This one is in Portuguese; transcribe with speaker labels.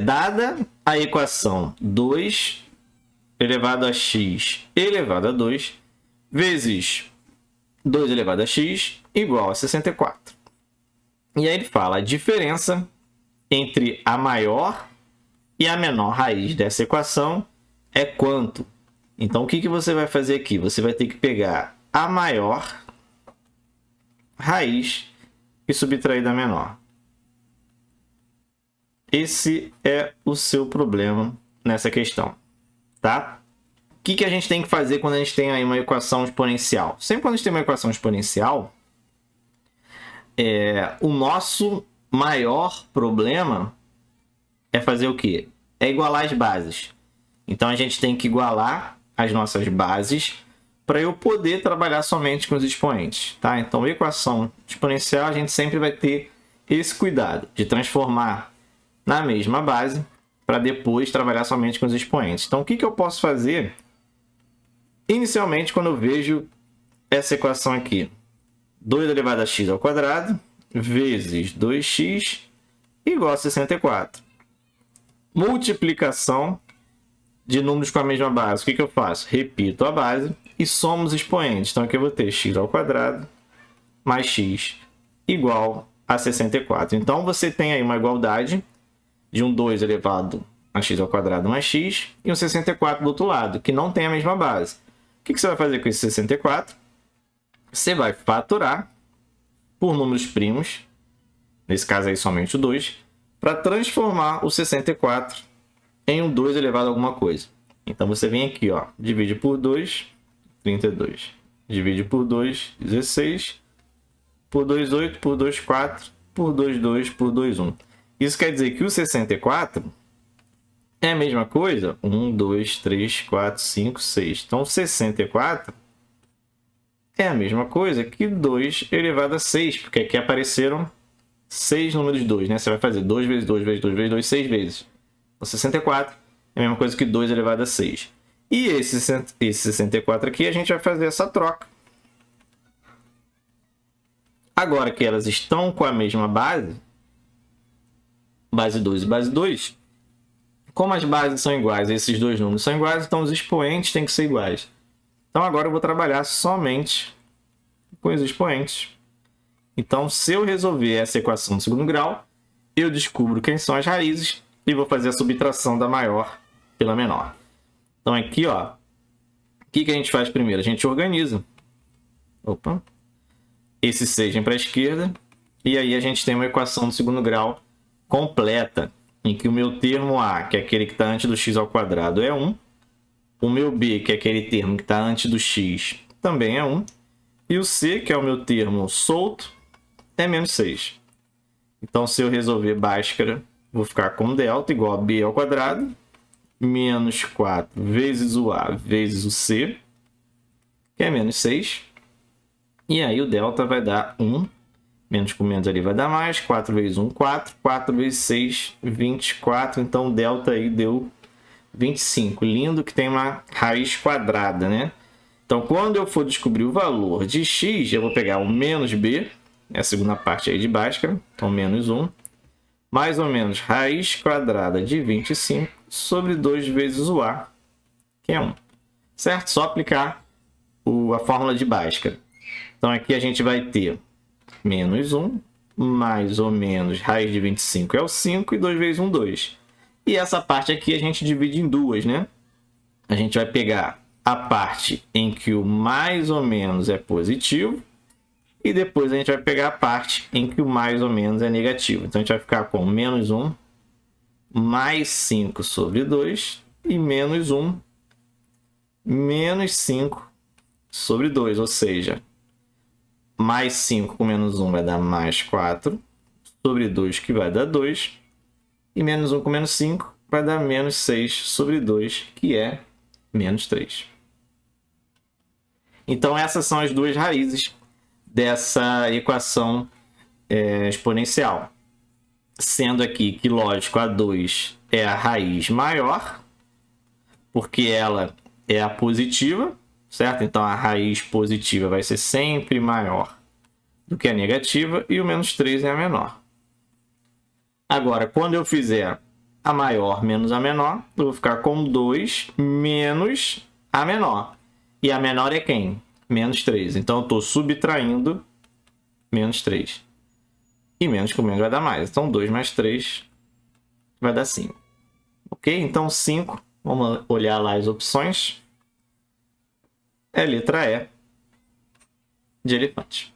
Speaker 1: Dada a equação 2 elevado a x elevado a 2 vezes 2 elevado a x igual a 64. E aí ele fala a diferença entre a maior e a menor raiz dessa equação é quanto? Então, o que você vai fazer aqui? Você vai ter que pegar a maior raiz e subtrair da menor. Esse é o seu problema nessa questão, tá? O que a gente tem que fazer quando a gente tem aí uma equação exponencial? Sempre quando a gente tem uma equação exponencial, o nosso maior problema é fazer o quê? É igualar as bases. Então, a gente tem que igualar as nossas bases para eu poder trabalhar somente com os expoentes, tá? Então, equação exponencial, a gente sempre vai ter esse cuidado de transformar na mesma base para depois trabalhar somente com os expoentes. Então, o que eu posso fazer inicialmente quando eu vejo essa equação aqui? 2 elevado a x ao quadrado vezes 2x igual a 64. Multiplicação de números com a mesma base. O que eu faço? Repito a base e somo os expoentes. Então, aqui eu vou ter x ao quadrado mais x igual a 64. Então, você tem aí uma igualdade de um 2 elevado a x ao quadrado mais x e um 64 do outro lado, que não tem a mesma base. O que você vai fazer com esse 64? Você vai fatorar por números primos, nesse caso aí somente o 2, para transformar o 64 em um 2 elevado a alguma coisa. Então, você vem aqui, ó, divide por 2, 32. Divide por 2, 16. Por 2, 8. Por 2, 4. Por 2, 2. Por 2, 1. Isso quer dizer que o 64 é a mesma coisa? 1, 2, 3, 4, 5, 6. Então, 64 é a mesma coisa que 2 elevado a 6, porque aqui apareceram 6 números 2, né? Você vai fazer 2 vezes 2 vezes 2 vezes 2, 6 vezes. O 64 é a mesma coisa que 2 elevado a 6. E esse 64 aqui, a gente vai fazer essa troca. Agora que elas estão com a mesma base 2 e base 2, como as bases são iguais, esses dois números são iguais, então os expoentes têm que ser iguais. Então, agora eu vou trabalhar somente com os expoentes. Então, se eu resolver essa equação de segundo grau, eu descubro quem são as raízes e vou fazer a subtração da maior pela menor. Então, aqui, ó, o que a gente faz primeiro? A gente organiza. Opa! Esse 6 vem para a esquerda. E aí a gente tem uma equação de segundo grau completa, em que o meu termo A, que é aquele que está antes do x ao quadrado, é 1. O meu B, que é aquele termo que está antes do x, também é 1. E o C, que é o meu termo solto, é menos 6. Então, se eu resolver Bhaskara, vou ficar com delta igual a B ao quadrado, menos 4 vezes o A vezes o C, que é menos 6. E aí o delta vai dar 1. Menos com menos ali vai dar mais. 4 vezes 1, 4. 4 vezes 6, 24. Então, o delta aí deu 25. Lindo que tem uma raiz quadrada, né? Então, quando eu for descobrir o valor de x, eu vou pegar o menos b, é a segunda parte aí de Bhaskara, então menos 1, mais ou menos raiz quadrada de 25 sobre 2 vezes o a, que é 1. Certo? Só aplicar a fórmula de Bhaskara. Então, aqui a gente vai ter menos 1, mais ou menos raiz de 25 é o 5, e 2 vezes 1, 2. E essa parte aqui a gente divide em duas, né? A gente vai pegar a parte em que o mais ou menos é positivo, e depois a gente vai pegar a parte em que o mais ou menos é negativo. Então, a gente vai ficar com menos 1, mais 5 sobre 2, e menos 1, menos 5 sobre 2, ou seja, mais 5 com menos 1 vai dar mais 4 sobre 2, que vai dar 2. E menos 1 com menos 5 vai dar menos 6 sobre 2, que é menos 3. Então, essas são as duas raízes dessa equação exponencial. Sendo aqui que, lógico, a 2 é a raiz maior, porque ela é a positiva, certo? Então, a raiz positiva vai ser sempre maior do que a negativa, e o menos 3 é a menor. Agora, quando eu fizer a maior menos a menor. Eu vou ficar com 2 menos a menor. E a menor é quem? Menos 3. Então, eu estou subtraindo menos 3. E menos com menos vai dar mais. Então, 2 mais 3 vai dar 5. Ok? Então, 5. Vamos olhar lá as opções. É a letra E de elefante.